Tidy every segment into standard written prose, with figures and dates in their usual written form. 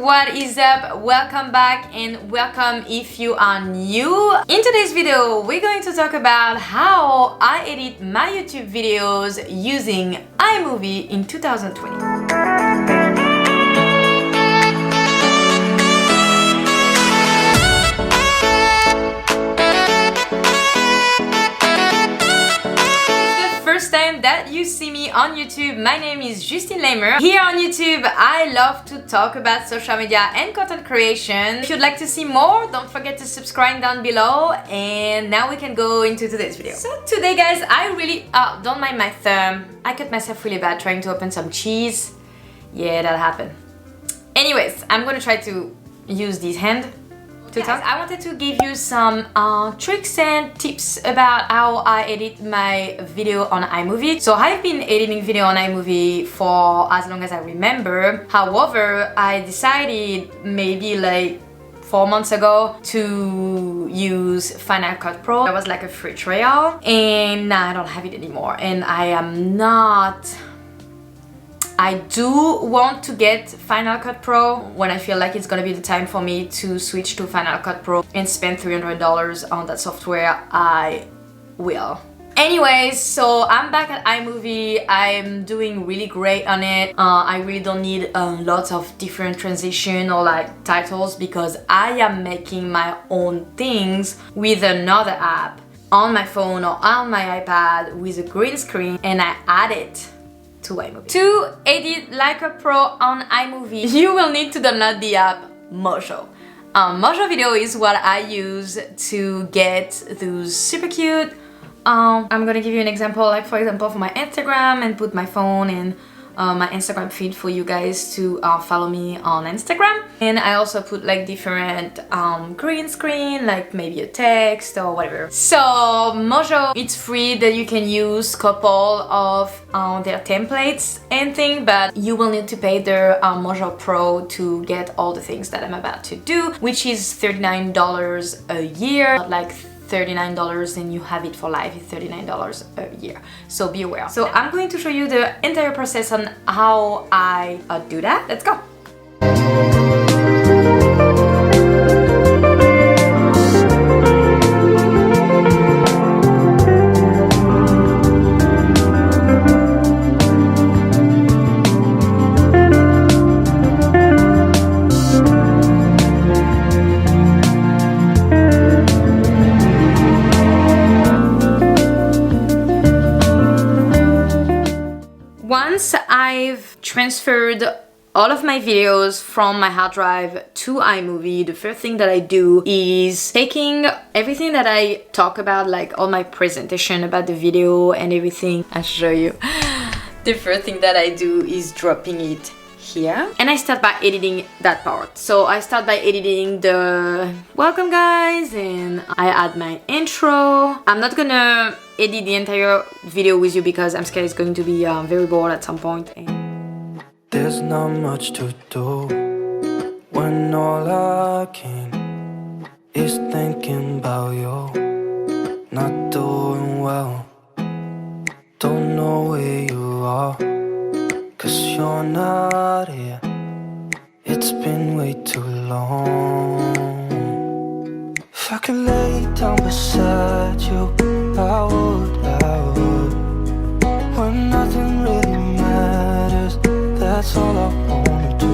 what is up? Welcome back and welcome if you are new. In today's video, we're going to talk about how I edit my YouTube videos using iMovie in 2020. Time that you see me on YouTube, my name is Justine Lamer. Here on YouTube, I love to talk about social media and content creation. If you'd like to see more, don't forget to subscribe down below. And now we can go into today's video. So today, guys, I really don't mind my thumb. I cut myself really bad trying to open some cheese. Yeah, that happened. Anyways, I'm gonna try to use this hand. Guys, I wanted to give you some tricks and tips about how I edit my video on iMovie. So I've been editing video on iMovie for as long as I remember. However, I decided maybe like 4 months ago to use Final Cut Pro. That was like a free trial and now I don't have it anymore, and I do want to get Final Cut Pro when I feel like it's gonna be the time for me to switch to Final Cut Pro and spend $300 on that software. I will. Anyways, so I'm back at iMovie. I'm doing really great on it. I really don't need lots of different transition or like titles because I am making my own things with another app on my phone or on my iPad with a green screen, and I add it to iMovie. To edit like a pro on iMovie, you will need to download the app Mojo. Mojo Video is what I use to get those super cute. I'm gonna give you an example, like for example for my Instagram, and put my phone in my Instagram feed for you guys to follow me on Instagram. And I also put like different green screen, like maybe a text or whatever. So Mojo, it's free, that you can use couple of their templates and things, but you will need to pay their Mojo Pro to get all the things that I'm about to do, which is $39 a year, like $39 and you have it for life. It's $39 a year, so be aware. So I'm going to show you the entire process on how I do that. Let's go. Once I've transferred all of my videos from my hard drive to iMovie, the first thing that I do is taking everything that I talk about, like all my presentation about the video and everything. I'll show you. The first thing that I do is dropping it here, and I start by editing that part. So I start by editing the welcome guys, and I add my intro. I'm not gonna edit the entire video with you because I'm scared it's going to be very bored at some point. There's not much to do when all I can is thinking about you. Not doing well, don't know where you are, 'cause you're not here. It's been way too long. If I could lay down beside you, I would. When nothing really matters, that's all I wanna do.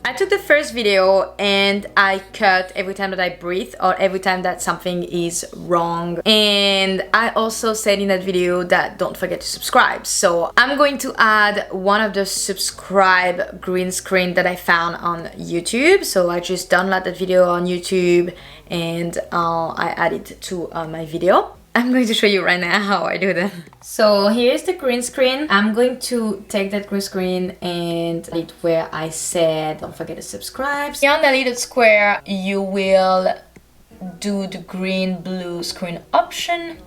I took the first video and I cut every time that I breathe or every time that something is wrong. And I also said in that video that don't forget to subscribe. So I'm going to add one of the subscribe green screen that I found on YouTube. So I just downloaded that video on YouTube and I add it to my video. I'm going to show you right now how I do that. So here's the green screen. I'm going to take that green screen and it where I said don't forget to subscribe. Here on the little square you will do the green blue screen option.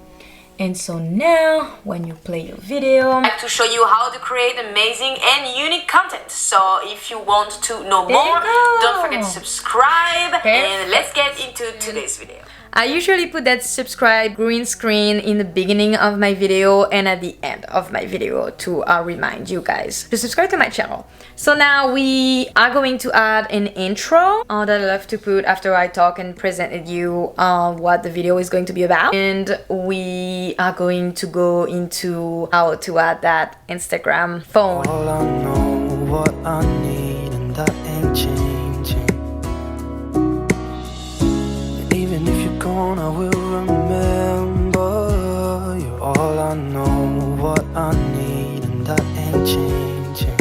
And so now when you play your video, I like to show you how to create amazing and unique content. So if you want to know more, don't forget to subscribe. And let's get into today's video. I usually put that subscribe green screen in the beginning of my video and at the end of my video to remind you guys to subscribe to my channel. So now we are going to add an intro that I love to put after I talk and presented you what the video is going to be about. And we are going to go into how to add that Instagram phone. All I know, what I need, and that ain't changing. And even if you're gone, I will remember. You're all I know, what I need, and that ain't changing.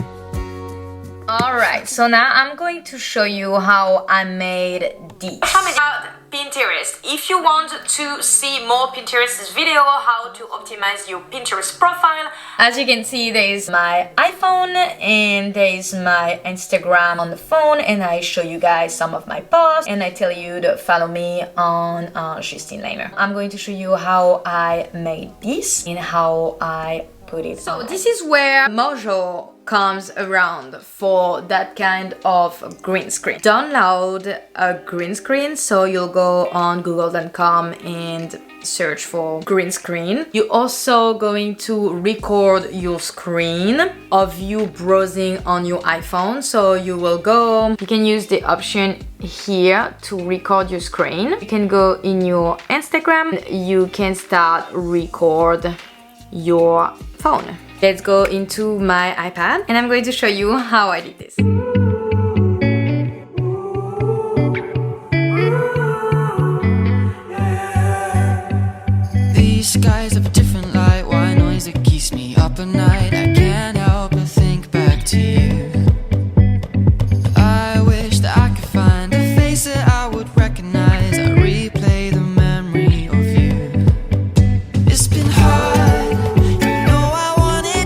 Alright, so now I'm going to show you how I made these. About Pinterest. If you want to see more Pinterest video, how to optimize your Pinterest profile, as you can see, there is my iPhone and there is my Instagram on the phone, and I show you guys some of my posts and I tell you to follow me on Justine Lamer. I'm going to show you how I made this and how I put it. So this is where Mojo comes around for that kind of green screen. Download a green screen, so you'll go on google.com and search for green screen. You're also going to record your screen of you browsing on your iPhone. So you will go, you can use the option here to record your screen. You can go in your Instagram, you can start record your phone. Let's go into my iPad and I'm going to show you how I did this. These skies have a different light, white noise that keeps me up at night. I can't help but think back to you. I wish that I could find a face that I would recognize. I replay the memory of you. It's been hard.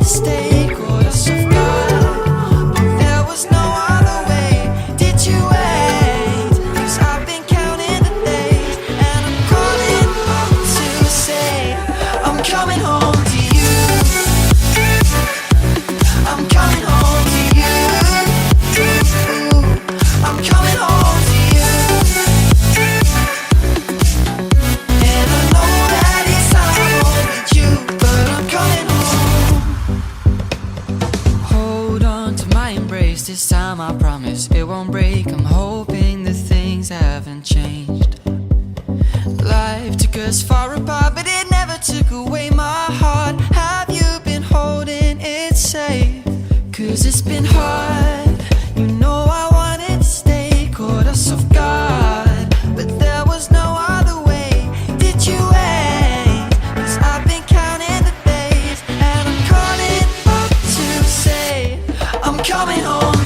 Stay caught us off guard, but there was no other way. Did you wait? 'Cause I've been counting the days, and I'm calling up to say I'm coming home to you. I'm coming home to you. I'm coming home to you. And I know that it's hard with you, but I'm coming home. This time I promise it won't break. I'm hoping that things haven't changed. Life took us far apart, but it never took away my heart. Have you been holding it safe? 'Cause it's been hard. You know I wanted to stay, caught us off guard, but there was no other way. Did you wait? 'Cause I've been counting the days, and I'm calling up to say I'm coming home.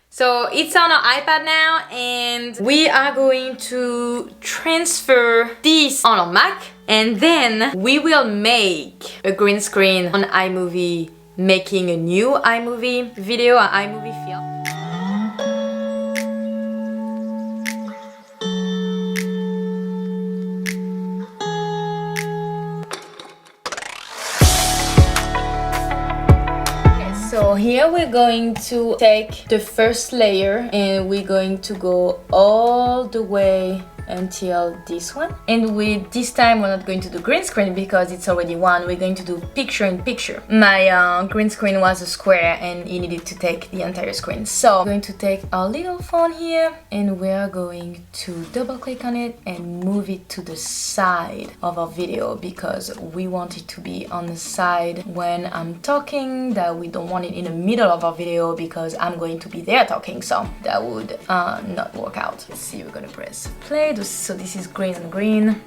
So it's on our iPad now and we are going to transfer this on our Mac, and then we will make a green screen on iMovie, making a new iMovie video, an iMovie film. So here we're going to take the first layer and we're going to go all the way until this one, and with this time we're not going to do green screen because it's already one. We're going to do picture in picture. My green screen was a square and it needed to take the entire screen, so I'm going to take our little phone here and we're going to double click on it and move it to the side of our video because we want it to be on the side when I'm talking, that we don't want it in the middle of our video because I'm going to be there talking, so that would not work out. Let's see, we're gonna press play. So this is green and green.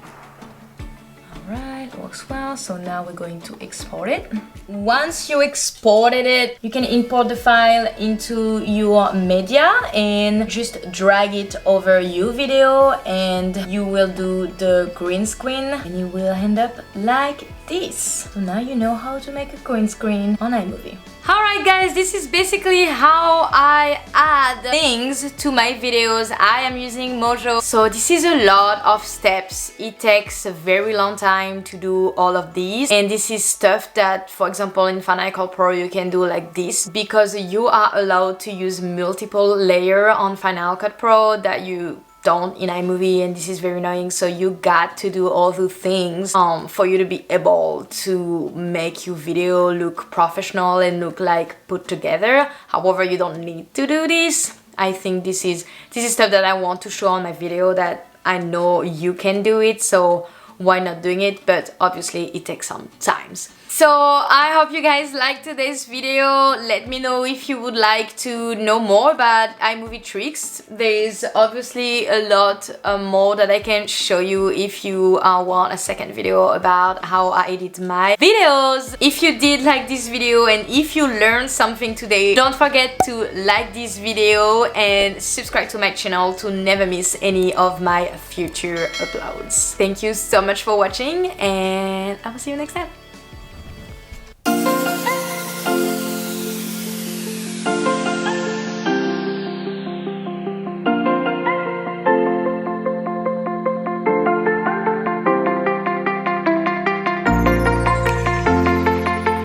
Alright, works well. So now we're going to export it. Once you exported it, you can import the file into your media and just drag it over your video, and you will do the green screen and you will end up like this. So now you know how to make a green screen on iMovie. Alright guys, this is basically how I add things to my videos. I am using Mojo. So this is a lot of steps. It takes a very long time to do all of these. And this is stuff that, for example, in Final Cut Pro you can do like this, because you are allowed to use multiple layers on Final Cut Pro that you don't in iMovie, and this is very annoying. So you got to do all the things for you to be able to make your video look professional and look like put together. However, you don't need to do this. I think this is stuff that I want to show on my video, that I know you can do it, so why not doing it? But obviously it takes some time. So I hope you guys liked today's video. Let me know if you would like to know more about iMovie tricks. There's obviously a lot more that I can show you if you want a second video about how I edit my videos. If you did like this video and if you learned something today, don't forget to like this video and subscribe to my channel to never miss any of my future uploads. Thank you so much for watching, and I will see you next time.